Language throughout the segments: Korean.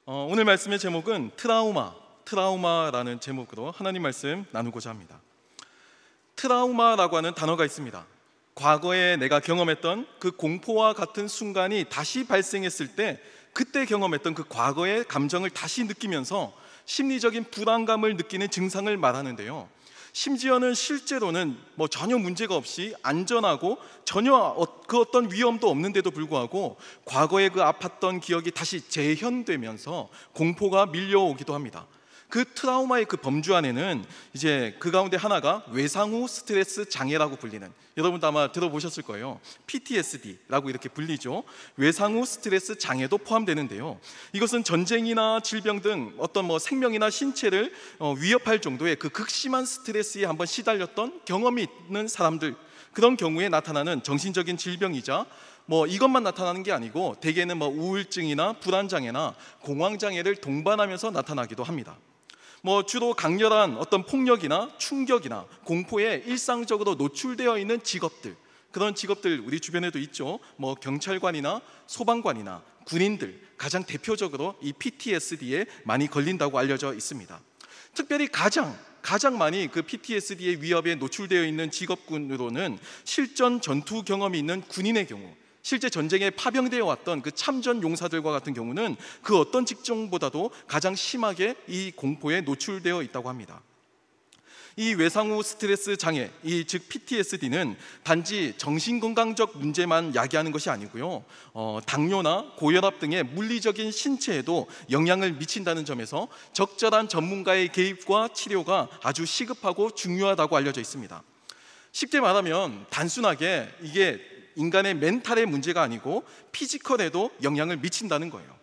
오늘 말씀의 제목은 트라우마라는 제목으로 하나님 말씀 나누고자 합니다. 트라우마라고 하는 단어가 있습니다. 과거에 내가 경험했던 그 공포와 같은 순간이 다시 발생했을 때 그때 경험했던 그 과거의 감정을 다시 느끼면서 심리적인 불안감을 느끼는 증상을 말하는데요, 심지어는 실제로는 전혀 문제가 없이 안전하고 전혀 어떤 위험도 없는데도 불구하고 과거에 그 아팠던 기억이 다시 재현되면서 공포가 밀려오기도 합니다. 그 트라우마의 그 범주 안에는 이제 그 가운데 하나가 외상후 스트레스 장애라고 불리는, 여러분도 아마 들어보셨을 거예요. PTSD라고 이렇게 불리죠. 외상후 스트레스 장애도 포함되는데요, 이것은 전쟁이나 질병 등 어떤 생명이나 신체를 위협할 정도의 그 극심한 스트레스에 한번 시달렸던 경험이 있는 사람들, 그런 경우에 나타나는 정신적인 질병이자 이것만 나타나는 게 아니고 대개는 우울증이나 불안장애나 공황장애를 동반하면서 나타나기도 합니다. 주로 강렬한 어떤 폭력이나 충격이나 공포에 일상적으로 노출되어 있는 직업들, 그런 직업들 우리 주변에도 있죠. 경찰관이나 소방관이나 군인들, 가장 대표적으로 이 PTSD에 많이 걸린다고 알려져 있습니다. 특별히 가장 많이 그 PTSD의 위협에 노출되어 있는 직업군으로는 실전 전투 경험이 있는 군인의 경우, 실제 전쟁에 파병되어 왔던 그 참전 용사들과 같은 경우는 그 어떤 직종보다도 가장 심하게 이 공포에 노출되어 있다고 합니다. 이 외상후 스트레스 장애, 즉 PTSD는 단지 정신건강적 문제만 야기하는 것이 아니고요, 당뇨나 고혈압 등의 물리적인 신체에도 영향을 미친다는 점에서 적절한 전문가의 개입과 치료가 아주 시급하고 중요하다고 알려져 있습니다. 쉽게 말하면 단순하게 이게 인간의 멘탈의 문제가 아니고 피지컬에도 영향을 미친다는 거예요.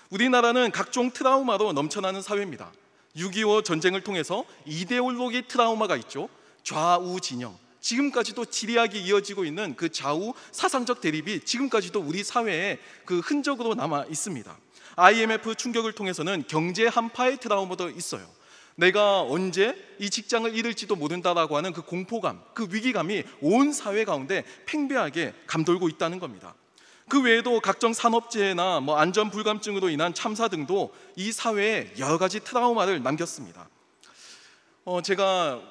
우리나라는 각종 트라우마로 넘쳐나는 사회입니다. 6.25 전쟁을 통해서 이데올로기 트라우마가 있죠. 좌우 진영, 지금까지도 지리하게 이어지고 있는 그 좌우 사상적 대립이 지금까지도 우리 사회에 그 흔적으로 남아 있습니다. IMF 충격을 통해서는 경제 한파의 트라우마도 있어요. 내가 언제 이 직장을 잃을지도 모른다라고 하는 그 공포감, 그 위기감이 온 사회 가운데 팽배하게 감돌고 있다는 겁니다. 그 외에도 각종 산업재해나 안전불감증으로 인한 참사 등도 이 사회에 여러 가지 트라우마를 남겼습니다. 제가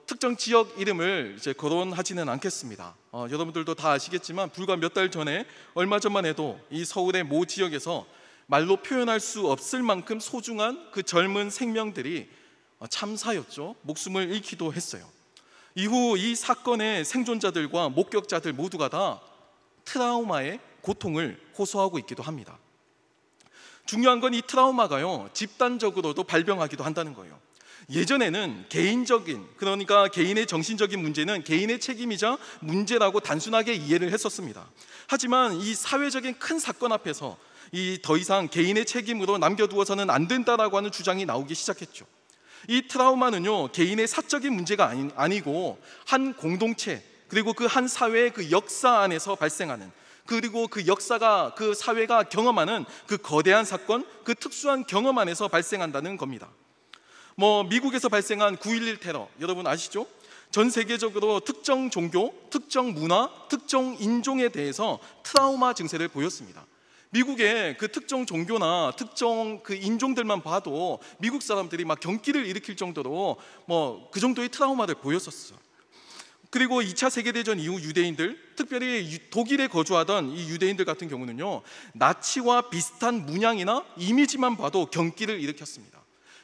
특정 지역 이름을 이제 거론하지는 않겠습니다. 여러분들도 다 아시겠지만 불과 몇 달 전에, 얼마 전만 해도 이 서울의 모 지역에서 말로 표현할 수 없을 만큼 소중한 그 젊은 생명들이 참사였죠. 목숨을 잃기도 했어요. 이후 이 사건의 생존자들과 목격자들 모두가 다 트라우마의 고통을 호소하고 있기도 합니다. 중요한 건 이 트라우마가요, 집단적으로도 발병하기도 한다는 거예요. 예전에는 개인적인, 그러니까 개인의 정신적인 문제는 개인의 책임이자 문제라고 단순하게 이해를 했었습니다. 하지만 이 사회적인 큰 사건 앞에서 더 이상 개인의 책임으로 남겨두어서는 안 된다라고 하는 주장이 나오기 시작했죠. 이 트라우마는요, 개인의 사적인 문제가 아니고 한 공동체, 그리고 그 한 사회의 그 역사 안에서 발생하는, 그리고 그 역사가, 그 사회가 경험하는 그 거대한 사건, 그 특수한 경험 안에서 발생한다는 겁니다. 미국에서 발생한 9.11 테러, 여러분 아시죠? 전 세계적으로 특정 종교, 특정 문화, 특정 인종에 대해서 트라우마 증세를 보였습니다. 미국의 그 특정 종교나 특정 그 인종들만 봐도 미국 사람들이 막 경기를 일으킬 정도로 그 정도의 트라우마를 보였었어요. 그리고 2차 세계대전 이후 유대인들, 특별히 독일에 거주하던 이 유대인들 같은 경우는요, 나치와 비슷한 문양이나 이미지만 봐도 경기를 일으켰습니다.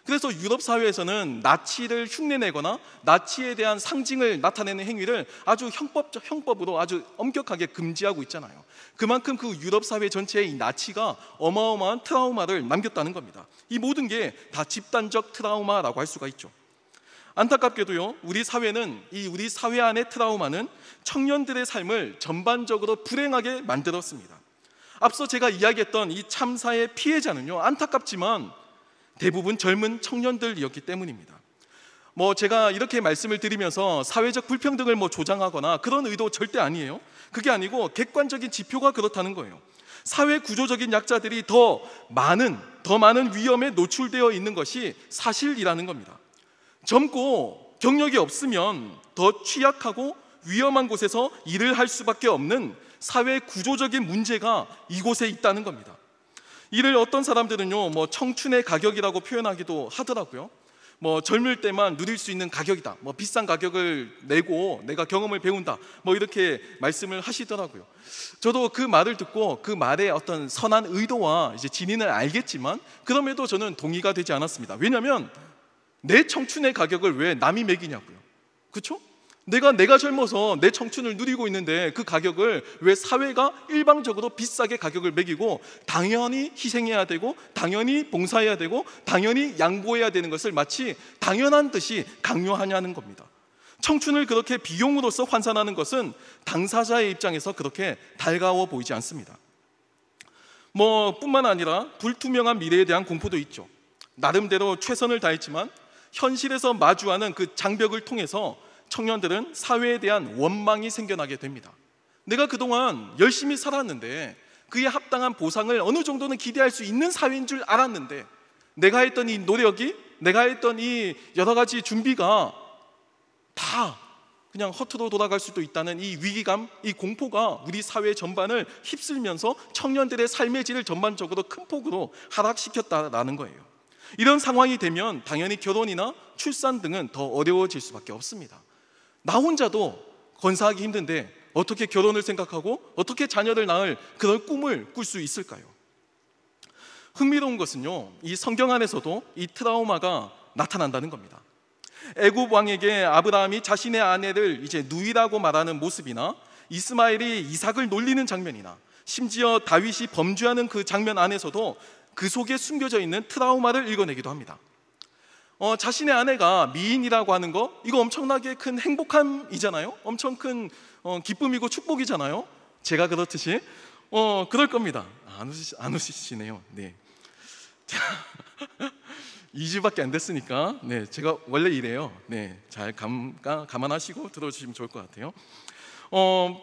그래서 유럽 사회에서는 나치를 흉내내거나 나치에 대한 상징을 나타내는 행위를 아주 형법으로 아주 엄격하게 금지하고 있잖아요. 그만큼 그 유럽 사회 전체에 이 나치가 어마어마한 트라우마를 남겼다는 겁니다. 이 모든 게 다 집단적 트라우마라고 할 수가 있죠. 안타깝게도요, 우리 사회 안의 트라우마는 청년들의 삶을 전반적으로 불행하게 만들었습니다. 앞서 제가 이야기했던 이 참사의 피해자는요, 안타깝지만 대부분 젊은 청년들이었기 때문입니다. 제가 이렇게 말씀을 드리면서 사회적 불평등을 조장하거나 그런 의도 절대 아니에요. 그게 아니고 객관적인 지표가 그렇다는 거예요. 사회 구조적인 약자들이 더 많은 위험에 노출되어 있는 것이 사실이라는 겁니다. 젊고 경력이 없으면 더 취약하고 위험한 곳에서 일을 할 수밖에 없는 사회 구조적인 문제가 이곳에 있다는 겁니다. 이를 어떤 사람들은요, 뭐 청춘의 가격이라고 표현하기도 하더라고요. 뭐 젊을 때만 누릴 수 있는 가격이다, 뭐 비싼 가격을 내고 내가 경험을 배운다, 뭐 이렇게 말씀을 하시더라고요. 저도 그 말을 듣고 그 말의 어떤 선한 의도와 이제 진위는 알겠지만 그럼에도 저는 동의가 되지 않았습니다. 왜냐하면 내 청춘의 가격을 왜 남이 매기냐고요. 그렇죠? 내가 젊어서 내 청춘을 누리고 있는데 그 가격을 왜 사회가 일방적으로 비싸게 가격을 매기고 당연히 희생해야 되고 당연히 봉사해야 되고 당연히 양보해야 되는 것을 마치 당연한 듯이 강요하냐는 겁니다. 청춘을 그렇게 비용으로서 환산하는 것은 당사자의 입장에서 그렇게 달가워 보이지 않습니다. 뭐 뿐만 아니라 불투명한 미래에 대한 공포도 있죠. 나름대로 최선을 다했지만 현실에서 마주하는 그 장벽을 통해서 청년들은 사회에 대한 원망이 생겨나게 됩니다. 내가 그동안 열심히 살았는데 그에 합당한 보상을 어느 정도는 기대할 수 있는 사회인 줄 알았는데 내가 했던 이 노력이, 내가 했던 이 여러 가지 준비가 다 그냥 허투루 돌아갈 수도 있다는 이 위기감, 이 공포가 우리 사회 전반을 휩쓸면서 청년들의 삶의 질을 전반적으로 큰 폭으로 하락시켰다라는 거예요. 이런 상황이 되면 당연히 결혼이나 출산 등은 더 어려워질 수밖에 없습니다. 나 혼자도 건사하기 힘든데 어떻게 결혼을 생각하고 어떻게 자녀를 낳을 그런 꿈을 꿀 수 있을까요? 흥미로운 것은요, 이 성경 안에서도 이 트라우마가 나타난다는 겁니다. 애굽 왕에게 아브라함이 자신의 아내를 이제 누이라고 말하는 모습이나 이스마엘이 이삭을 놀리는 장면이나 심지어 다윗이 범죄하는 그 장면 안에서도 그 속에 숨겨져 있는 트라우마를 읽어내기도 합니다. 자신의 아내가 미인이라고 하는 거, 이거 엄청나게 큰 행복함이잖아요. 엄청 큰 기쁨이고 축복이잖아요. 제가 그렇듯이 그럴 겁니다. 안 웃으시네요. 네. 2주밖에 안 됐으니까 네, 제가 원래 이래요. 네, 잘 감안하시고 들어주시면 좋을 것 같아요.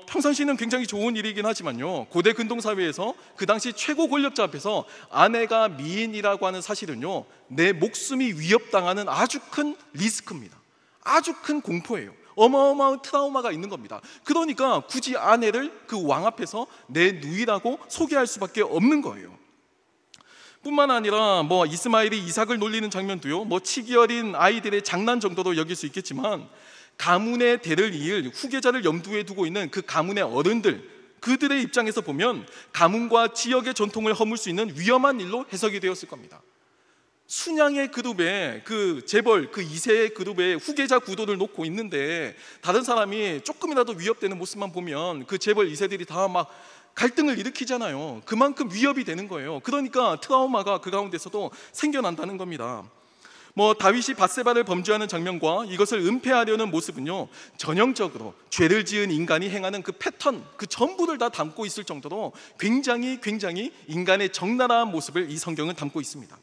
평상시는 굉장히 좋은 일이긴 하지만요, 고대 근동사회에서 그 당시 최고 권력자 앞에서 아내가 미인이라고 하는 사실은요, 내 목숨이 위협당하는 아주 큰 리스크입니다. 아주 큰 공포예요. 어마어마한 트라우마가 있는 겁니다. 그러니까 굳이 아내를 그 왕 앞에서 내 누이라고 소개할 수밖에 없는 거예요. 뿐만 아니라 뭐 이스마엘이 이삭을 놀리는 장면도요, 뭐 치기 어린 아이들의 장난 정도로 여길 수 있겠지만 가문의 대를 이을 후계자를 염두에 두고 있는 그 가문의 어른들, 그들의 입장에서 보면 가문과 지역의 전통을 허물 수 있는 위험한 일로 해석이 되었을 겁니다. 순양의 그룹에 그 재벌, 그 2세의 그룹에 후계자 구도를 놓고 있는데 다른 사람이 조금이라도 위협되는 모습만 보면 그 재벌 2세들이 다 막 갈등을 일으키잖아요. 그만큼 위협이 되는 거예요. 그러니까 트라우마가 그 가운데서도 생겨난다는 겁니다. 뭐 다윗이 밧세바를 범죄하는 장면과 이것을 은폐하려는 모습은요, 전형적으로 죄를 지은 인간이 행하는 그 패턴, 그 전부를 다 담고 있을 정도로 굉장히 인간의 적나라한 모습을 이 성경은 담고 있습니다.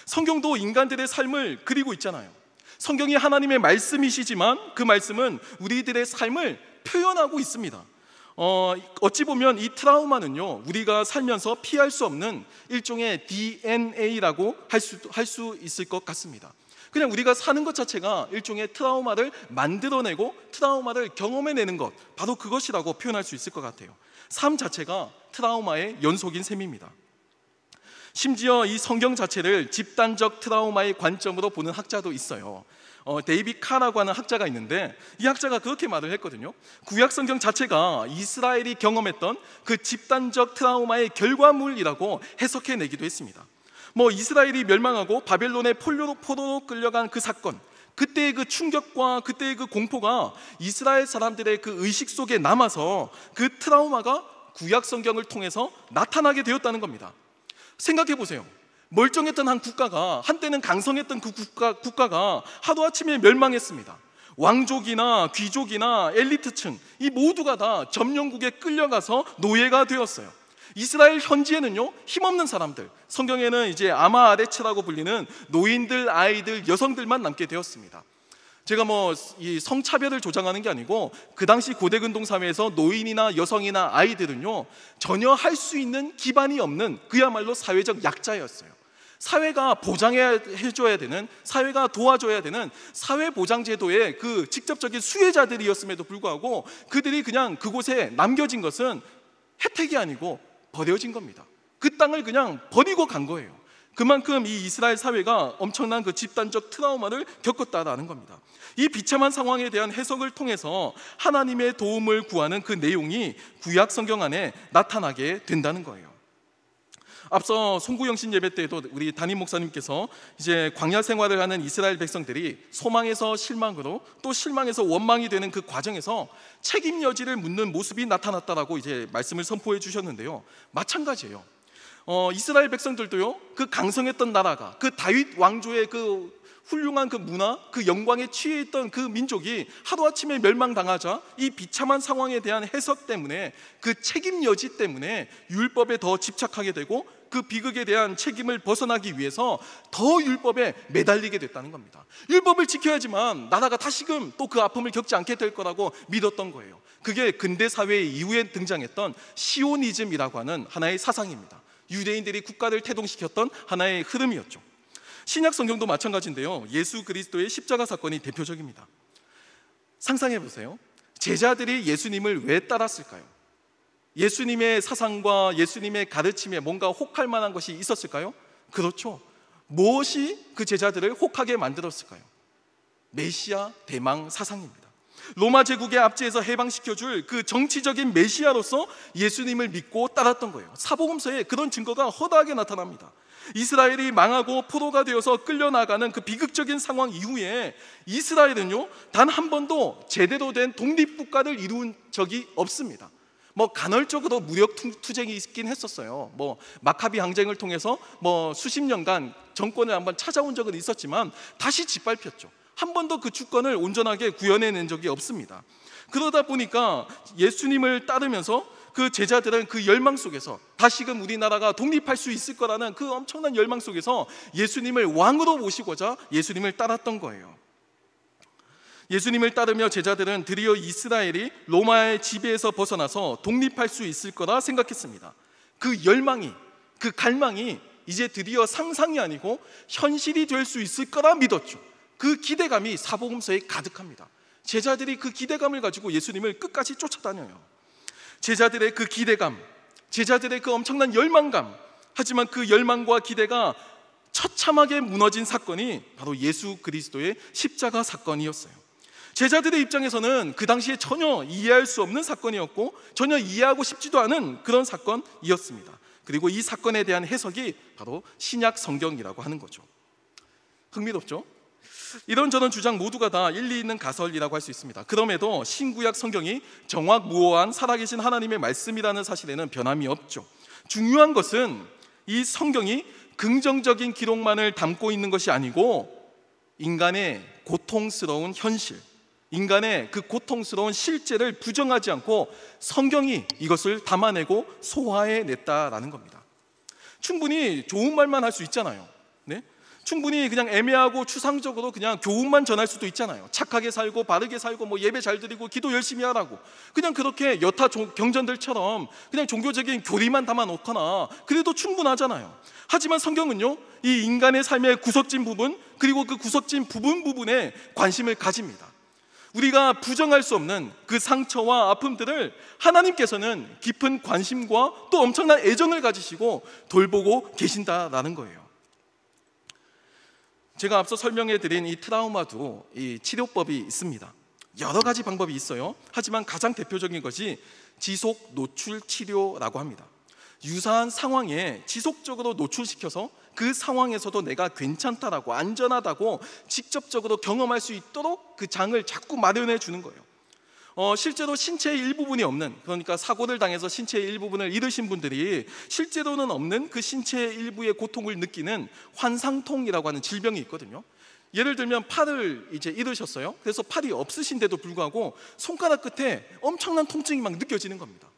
성경도 인간들의 삶을 그리고 있잖아요. 성경이 하나님의 말씀이시지만 그 말씀은 우리들의 삶을 표현하고 있습니다. 어찌 보면 이 트라우마는요, 우리가 살면서 피할 수 없는 일종의 DNA라고 할 수 있을 것 같습니다. 그냥 우리가 사는 것 자체가 일종의 트라우마를 만들어내고 트라우마를 경험해내는 것, 바로 그것이라고 표현할 수 있을 것 같아요. 삶 자체가 트라우마의 연속인 셈입니다. 심지어 이 성경 자체를 집단적 트라우마의 관점으로 보는 학자도 있어요. 데이빗 카라고 하는 학자가 있는데 이 학자가 그렇게 말을 했거든요. 구약 성경 자체가 이스라엘이 경험했던 그 집단적 트라우마의 결과물이라고 해석해내기도 했습니다. 뭐 이스라엘이 멸망하고 바벨론의 포로로 끌려간 그 사건, 그때의 그 충격과 그때의 그 공포가 이스라엘 사람들의 그 의식 속에 남아서 그 트라우마가 구약 성경을 통해서 나타나게 되었다는 겁니다. 생각해 보세요. 멀쩡했던 한 국가가, 한때는 강성했던 그 국가가 하루아침에 멸망했습니다. 왕족이나 귀족이나 엘리트층, 이 모두가 다 점령국에 끌려가서 노예가 되었어요. 이스라엘 현지에는요, 힘없는 사람들, 성경에는 이제 아마아레츠라고 불리는 노인들, 아이들, 여성들만 남게 되었습니다. 제가 뭐 이 성차별을 조장하는 게 아니고 그 당시 고대 근동 사회에서 노인이나 여성이나 아이들은요, 전혀 할 수 있는 기반이 없는 그야말로 사회적 약자였어요. 사회가 보장해줘야 되는, 사회가 도와줘야 되는 사회보장제도의 그 직접적인 수혜자들이었음에도 불구하고 그들이 그냥 그곳에 남겨진 것은 혜택이 아니고 버려진 겁니다. 그 땅을 그냥 버리고 간 거예요. 그만큼 이 이스라엘 사회가 엄청난 그 집단적 트라우마를 겪었다라는 겁니다. 이 비참한 상황에 대한 해석을 통해서 하나님의 도움을 구하는 그 내용이 구약 성경 안에 나타나게 된다는 거예요. 앞서 송구영신 예배 때에도 우리 담임 목사님께서 이제 광야 생활을 하는 이스라엘 백성들이 소망에서 실망으로 또 실망에서 원망이 되는 그 과정에서 책임 여지를 묻는 모습이 나타났다라고 이제 말씀을 선포해 주셨는데요. 마찬가지예요. 이스라엘 백성들도요, 그 강성했던 나라가, 그 다윗 왕조의 그 훌륭한 그 문화, 그 영광에 취해 있던 그 민족이 하루아침에 멸망당하자 이 비참한 상황에 대한 해석 때문에, 그 책임 여지 때문에 율법에 더 집착하게 되고 그 비극에 대한 책임을 벗어나기 위해서 더 율법에 매달리게 됐다는 겁니다. 율법을 지켜야지만 나라가 다시금 또 그 아픔을 겪지 않게 될 거라고 믿었던 거예요. 그게 근대 사회 이후에 등장했던 시오니즘이라고 하는 하나의 사상입니다. 유대인들이 국가를 태동시켰던 하나의 흐름이었죠. 신약 성경도 마찬가지인데요. 예수 그리스도의 십자가 사건이 대표적입니다. 상상해 보세요. 제자들이 예수님을 왜 따랐을까요? 예수님의 사상과 예수님의 가르침에 뭔가 혹할 만한 것이 있었을까요? 그렇죠. 무엇이 그 제자들을 혹하게 만들었을까요? 메시아 대망 사상입니다. 로마 제국의 압제에서 해방시켜줄 그 정치적인 메시아로서 예수님을 믿고 따랐던 거예요. 사복음서에 그런 증거가 허다하게 나타납니다. 이스라엘이 망하고 포로가 되어서 끌려나가는 그 비극적인 상황 이후에 이스라엘은요, 단 한 번도 제대로 된 독립국가를 이룬 적이 없습니다. 간헐적으로 무력 투쟁이 있긴 했었어요. 마카비 항쟁을 통해서 수십 년간 정권을 한번 찾아온 적은 있었지만 다시 짓밟혔죠. 한 번도 그 주권을 온전하게 구현해낸 적이 없습니다. 그러다 보니까 예수님을 따르면서 그 제자들은 그 열망 속에서 다시금 우리나라가 독립할 수 있을 거라는 그 엄청난 열망 속에서 예수님을 왕으로 모시고자 예수님을 따랐던 거예요. 예수님을 따르며 제자들은 드디어 이스라엘이 로마의 지배에서 벗어나서 독립할 수 있을 거라 생각했습니다. 그 열망이, 그 갈망이 이제 드디어 상상이 아니고 현실이 될 수 있을 거라 믿었죠. 그 기대감이 사복음서에 가득합니다. 제자들이 그 기대감을 가지고 예수님을 끝까지 쫓아다녀요. 제자들의 그 기대감, 제자들의 그 엄청난 열망감, 하지만 그 열망과 기대가 처참하게 무너진 사건이 바로 예수 그리스도의 십자가 사건이었어요. 제자들의 입장에서는 그 당시에 전혀 이해할 수 없는 사건이었고 전혀 이해하고 싶지도 않은 그런 사건이었습니다. 그리고 이 사건에 대한 해석이 바로 신약 성경이라고 하는 거죠. 흥미롭죠? 이런저런 주장 모두가 다 일리 있는 가설이라고 할 수 있습니다. 그럼에도 신구약 성경이 정확무오한 살아계신 하나님의 말씀이라는 사실에는 변함이 없죠. 중요한 것은 이 성경이 긍정적인 기록만을 담고 있는 것이 아니고 인간의 고통스러운 현실, 인간의 그 고통스러운 실제를 부정하지 않고 성경이 이것을 담아내고 소화해냈다라는 겁니다. 충분히 좋은 말만 할 수 있잖아요. 네? 충분히 그냥 애매하고 추상적으로 그냥 교훈만 전할 수도 있잖아요. 착하게 살고 바르게 살고 예배 잘 드리고 기도 열심히 하라고, 그냥 그렇게 여타 경전들처럼 그냥 종교적인 교리만 담아놓거나 그래도 충분하잖아요. 하지만 성경은요, 이 인간의 삶의 구석진 부분, 그리고 그 구석진 부분에 관심을 가집니다. 우리가 부정할 수 없는 그 상처와 아픔들을 하나님께서는 깊은 관심과 또 엄청난 애정을 가지시고 돌보고 계신다라는 거예요. 제가 앞서 설명해드린 이 트라우마도 이 치료법이 있습니다. 여러 가지 방법이 있어요. 하지만 가장 대표적인 것이 지속 노출 치료라고 합니다. 유사한 상황에 지속적으로 노출시켜서 그 상황에서도 내가 괜찮다라고, 안전하다고 직접적으로 경험할 수 있도록 그 장을 자꾸 마련해 주는 거예요. 실제로 신체의 일부분이 없는, 그러니까 사고를 당해서 신체의 일부분을 잃으신 분들이 실제로는 없는 그 신체의 일부의 고통을 느끼는 환상통이라고 하는 질병이 있거든요. 예를 들면 팔을 이제 잃으셨어요. 그래서 팔이 없으신데도 불구하고 손가락 끝에 엄청난 통증이 막 느껴지는 겁니다.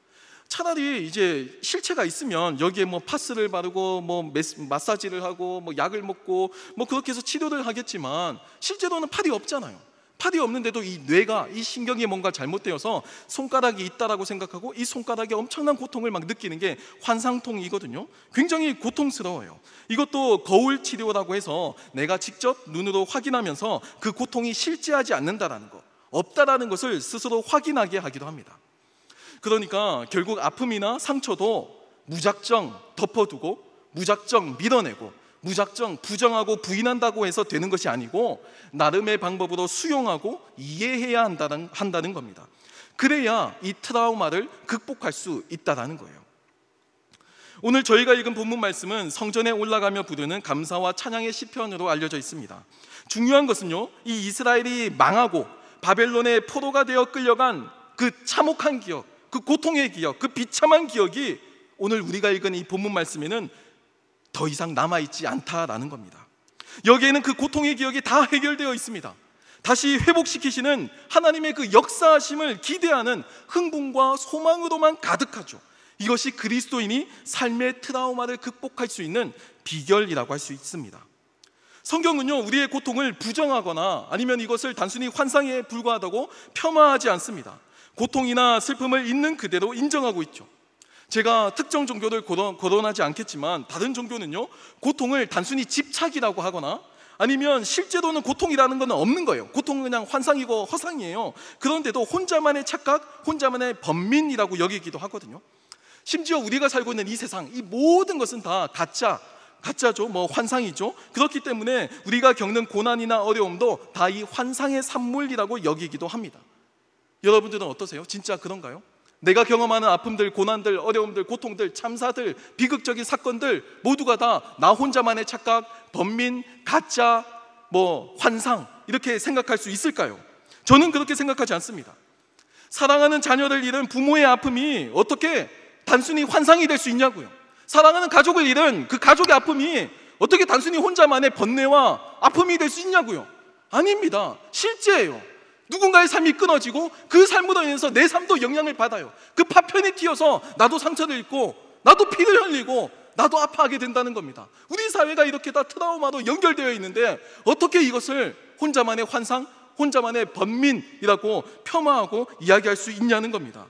차라리 이제 실체가 있으면 여기에 파스를 바르고 마사지를 하고 약을 먹고 그렇게 해서 치료를 하겠지만 실제로는 팔이 없잖아요. 팔이 없는데도 이 뇌가, 이 신경이 뭔가 잘못되어서 손가락이 있다라고 생각하고 이 손가락에 엄청난 고통을 막 느끼는 게 환상통이거든요. 굉장히 고통스러워요. 이것도 거울 치료라고 해서 내가 직접 눈으로 확인하면서 그 고통이 실제하지 않는다라는 거, 없다라는 것을 스스로 확인하게 하기도 합니다. 그러니까 결국 아픔이나 상처도 무작정 덮어두고 무작정 밀어내고 무작정 부정하고 부인한다고 해서 되는 것이 아니고 나름의 방법으로 수용하고 이해해야 한다는 겁니다. 그래야 이 트라우마를 극복할 수 있다는 거예요. 오늘 저희가 읽은 본문 말씀은 성전에 올라가며 부르는 감사와 찬양의 시편으로 알려져 있습니다. 중요한 것은요, 이 이스라엘이 망하고 바벨론의 포로가 되어 끌려간 그 참혹한 기억, 그 고통의 기억, 그 비참한 기억이 오늘 우리가 읽은 이 본문 말씀에는 더 이상 남아있지 않다라는 겁니다. 여기에는 그 고통의 기억이 다 해결되어 있습니다. 다시 회복시키시는 하나님의 그 역사하심을 기대하는 흥분과 소망으로만 가득하죠. 이것이 그리스도인이 삶의 트라우마를 극복할 수 있는 비결이라고 할 수 있습니다. 성경은요, 우리의 고통을 부정하거나 아니면 이것을 단순히 환상에 불과하다고 폄하하지 않습니다. 고통이나 슬픔을 있는 그대로 인정하고 있죠. 제가 특정 종교를 거론하지 않겠지만 다른 종교는요, 고통을 단순히 집착이라고 하거나 아니면 실제로는 고통이라는 건 없는 거예요. 고통은 그냥 환상이고 허상이에요. 그런데도 혼자만의 착각, 혼자만의 번민이라고 여기기도 하거든요. 심지어 우리가 살고 있는 이 세상, 이 모든 것은 다 가짜죠. 환상이죠. 그렇기 때문에 우리가 겪는 고난이나 어려움도 다 이 환상의 산물이라고 여기기도 합니다. 여러분들은 어떠세요? 진짜 그런가요? 내가 경험하는 아픔들, 고난들, 어려움들, 고통들, 참사들, 비극적인 사건들 모두가 다 나 혼자만의 착각, 번민, 가짜, 환상 이렇게 생각할 수 있을까요? 저는 그렇게 생각하지 않습니다. 사랑하는 자녀를 잃은 부모의 아픔이 어떻게 단순히 환상이 될 수 있냐고요. 사랑하는 가족을 잃은 그 가족의 아픔이 어떻게 단순히 혼자만의 번뇌와 아픔이 될 수 있냐고요. 아닙니다. 실제예요. 누군가의 삶이 끊어지고 그 삶으로 인해서 내 삶도 영향을 받아요. 그 파편이 튀어서 나도 상처를 입고 나도 피를 흘리고 나도 아파하게 된다는 겁니다. 우리 사회가 이렇게 다 트라우마로 연결되어 있는데 어떻게 이것을 혼자만의 환상, 혼자만의 번민이라고 폄하하고 이야기할 수 있냐는 겁니다.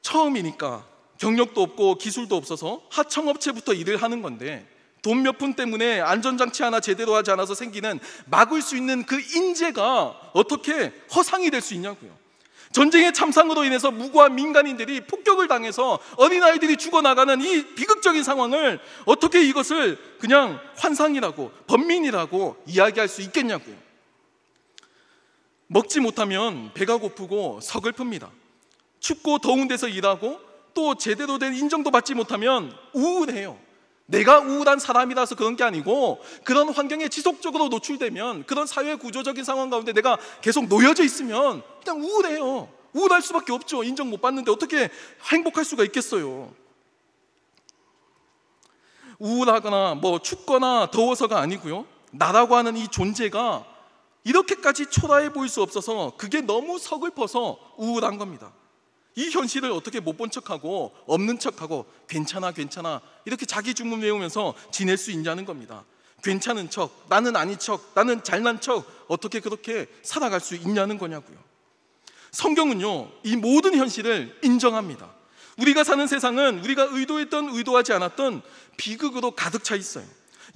처음이니까 경력도 없고 기술도 없어서 하청업체부터 일을 하는 건데 돈 몇 푼 때문에 안전장치 하나 제대로 하지 않아서 생기는 막을 수 있는 그 인재가 어떻게 허상이 될 수 있냐고요. 전쟁의 참상으로 인해서 무고한 민간인들이 폭격을 당해서 어린아이들이 죽어나가는 이 비극적인 상황을 어떻게 이것을 그냥 환상이라고 번민이라고 이야기할 수 있겠냐고요. 먹지 못하면 배가 고프고 서글픕니다. 춥고 더운 데서 일하고 또 제대로 된 인정도 받지 못하면 우울해요. 내가 우울한 사람이라서 그런 게 아니고 그런 환경에 지속적으로 노출되면 그런 사회 구조적인 상황 가운데 내가 계속 놓여져 있으면 그냥 우울해요. 우울할 수밖에 없죠. 인정 못 받는데 어떻게 행복할 수가 있겠어요. 우울하거나 춥거나 더워서가 아니고요, 나라고 하는 이 존재가 이렇게까지 초라해 보일 수 없어서 그게 너무 서글퍼서 우울한 겁니다. 이 현실을 어떻게 못 본 척하고 없는 척하고 괜찮아 이렇게 자기 주문 외우면서 지낼 수 있냐는 겁니다. 괜찮은 척, 나는 아닌 척, 나는 잘난 척 어떻게 그렇게 살아갈 수 있냐는 거냐고요. 성경은요, 이 모든 현실을 인정합니다. 우리가 사는 세상은 우리가 의도했던 의도하지 않았던 비극으로 가득 차 있어요.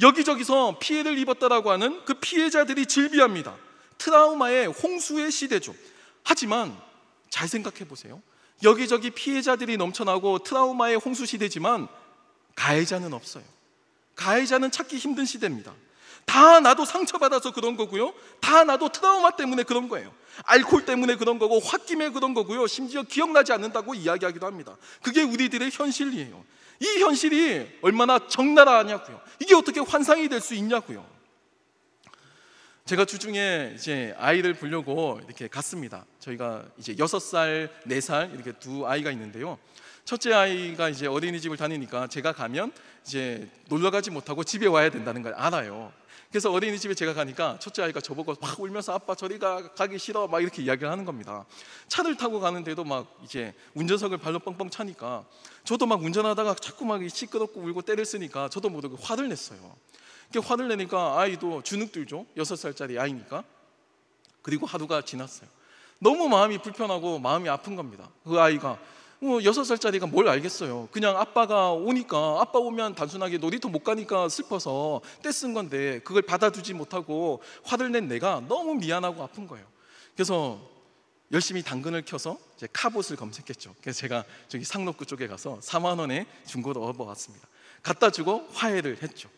여기저기서 피해를 입었다라고 하는 그 피해자들이 즐비합니다. 트라우마의 홍수의 시대죠. 하지만 잘 생각해 보세요. 여기저기 피해자들이 넘쳐나고 트라우마의 홍수 시대지만 가해자는 없어요. 가해자는 찾기 힘든 시대입니다. 다 나도 상처받아서 그런 거고요, 다 나도 트라우마 때문에 그런 거예요. 알코올 때문에 그런 거고 홧김에 그런 거고요, 심지어 기억나지 않는다고 이야기하기도 합니다. 그게 우리들의 현실이에요. 이 현실이 얼마나 적나라하냐고요. 이게 어떻게 환상이 될 수 있냐고요. 제가 주중에 이제 아이를 보려고 이렇게 갔습니다. 저희가 이제 6살, 4살 이렇게 두 아이가 있는데요. 첫째 아이가 이제 어린이집을 다니니까 제가 가면 이제 놀러 가지 못하고 집에 와야 된다는 걸 알아요. 그래서 어린이집에 제가 가니까 첫째 아이가 저보고 막 울면서 아빠 저리 가기 싫어 막 이렇게 이야기를 하는 겁니다. 차를 타고 가는데도 막 이제 운전석을 발로 뻥뻥 차니까 저도 막 운전하다가 자꾸 막 시끄럽고 울고 때를 쓰니까 저도 모르게 화를 냈어요. 화를 내니까 아이도 주눅 들죠. 6살짜리 아이니까. 그리고 하루가 지났어요. 너무 마음이 불편하고 마음이 아픈 겁니다. 그 아이가 6살짜리가 뭘 알겠어요. 그냥 아빠가 오니까, 아빠 오면 단순하게 놀이터 못 가니까 슬퍼서 떼쓴 건데 그걸 받아주지 못하고 화를 낸 내가 너무 미안하고 아픈 거예요. 그래서 열심히 당근을 켜서 이제 카봇을 검색했죠. 그래서 제가 저기 상록구 쪽에 가서 4만 원에 중고로 얻어왔습니다. 갖다 주고 화해를 했죠.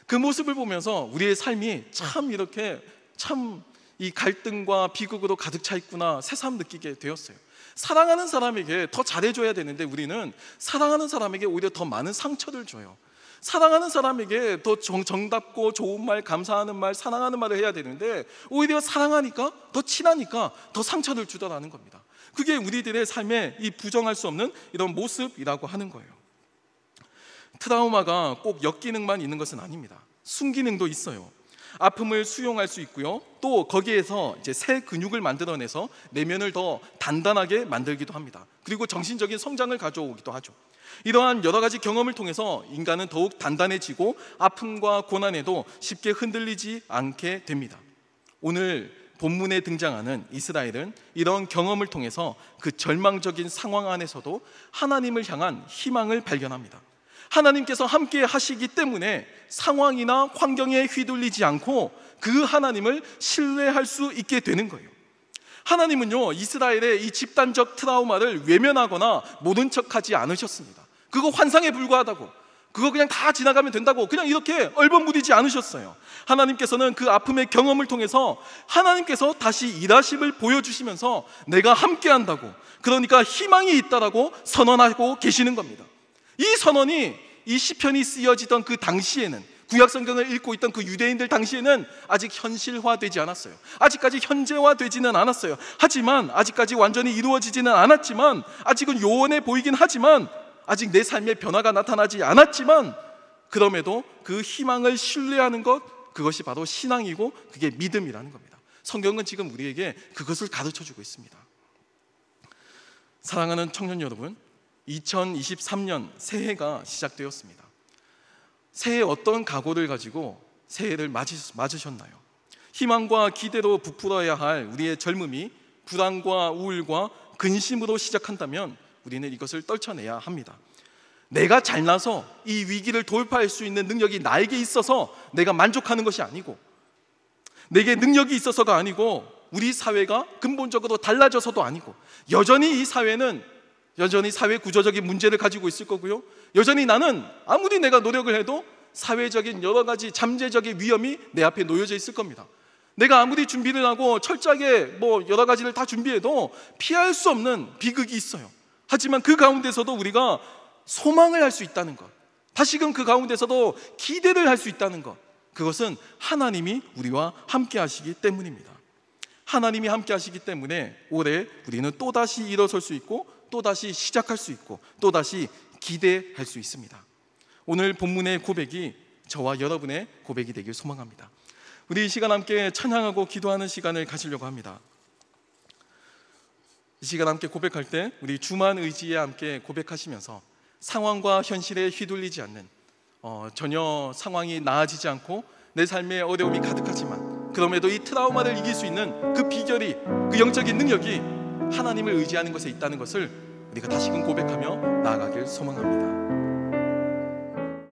그 모습을 보면서 우리의 삶이 참 이렇게 참 이 갈등과 비극으로 가득 차 있구나 새삼 느끼게 되었어요. 사랑하는 사람에게 더 잘해줘야 되는데 우리는 사랑하는 사람에게 오히려 더 많은 상처를 줘요. 사랑하는 사람에게 더 정답고 좋은 말, 감사하는 말, 사랑하는 말을 해야 되는데 오히려 사랑하니까, 더 친하니까 더 상처를 주더라는 겁니다. 그게 우리들의 삶에 이 부정할 수 없는 이런 모습이라고 하는 거예요. 트라우마가 꼭 역기능만 있는 것은 아닙니다. 순기능도 있어요. 아픔을 수용할 수 있고요. 또 거기에서 이제 새 근육을 만들어내서 내면을 더 단단하게 만들기도 합니다. 그리고 정신적인 성장을 가져오기도 하죠. 이러한 여러 가지 경험을 통해서 인간은 더욱 단단해지고 아픔과 고난에도 쉽게 흔들리지 않게 됩니다. 오늘 본문에 등장하는 이스라엘은 이런 경험을 통해서 그 절망적인 상황 안에서도 하나님을 향한 희망을 발견합니다. 하나님께서 함께 하시기 때문에 상황이나 환경에 휘둘리지 않고 그 하나님을 신뢰할 수 있게 되는 거예요. 하나님은요, 이스라엘의 이 집단적 트라우마를 외면하거나 모른 척하지 않으셨습니다. 그거 환상에 불과하다고, 그거 그냥 다 지나가면 된다고 그냥 이렇게 얼버무리지 않으셨어요. 하나님께서는 그 아픔의 경험을 통해서 하나님께서 다시 일하심을 보여주시면서 내가 함께 한다고, 그러니까 희망이 있다라고 선언하고 계시는 겁니다. 이 선언이 이 시편이 쓰여지던 그 당시에는, 구약 성경을 읽고 있던 그 유대인들 당시에는 아직 현실화되지 않았어요. 아직까지 현재화되지는 않았어요. 하지만 아직까지 완전히 이루어지지는 않았지만, 아직은 요원해 보이긴 하지만, 아직 내 삶에 변화가 나타나지 않았지만, 그럼에도 그 희망을 신뢰하는 것, 그것이 바로 신앙이고 그게 믿음이라는 겁니다. 성경은 지금 우리에게 그것을 가르쳐주고 있습니다. 사랑하는 청년 여러분, 2023년 새해가 시작되었습니다. 새해 어떤 각오를 가지고 새해를 맞으셨나요? 희망과 기대로 부풀어야 할 우리의 젊음이 불안과 우울과 근심으로 시작한다면 우리는 이것을 떨쳐내야 합니다. 내가 잘나서 이 위기를 돌파할 수 있는 능력이 나에게 있어서 내가 만족하는 것이 아니고, 내게 능력이 있어서가 아니고, 우리 사회가 근본적으로 달라져서도 아니고, 여전히 이 사회는 여전히 사회 구조적인 문제를 가지고 있을 거고요. 여전히 나는 아무리 내가 노력을 해도 사회적인 여러 가지 잠재적인 위험이 내 앞에 놓여져 있을 겁니다. 내가 아무리 준비를 하고 철저하게 여러 가지를 다 준비해도 피할 수 없는 비극이 있어요. 하지만 그 가운데서도 우리가 소망을 할 수 있다는 것, 다시금 그 가운데서도 기대를 할 수 있다는 것, 그것은 하나님이 우리와 함께 하시기 때문입니다. 하나님이 함께 하시기 때문에 올해 우리는 또다시 일어설 수 있고, 또다시 시작할 수 있고, 또다시 기대할 수 있습니다. 오늘 본문의 고백이 저와 여러분의 고백이 되길 소망합니다. 우리 이 시간 함께 찬양하고 기도하는 시간을 가지려고 합니다. 이 시간 함께 고백할 때 우리 주만 의지에 함께 고백하시면서 상황과 현실에 휘둘리지 않는, 전혀 상황이 나아지지 않고 내 삶에 어려움이 가득하지만 그럼에도 이 트라우마를 이길 수 있는 그 비결이, 그 영적인 능력이 하나님을 의지하는 것에 있다는 것을 우리가 다시금 고백하며 나아가길 소망합니다.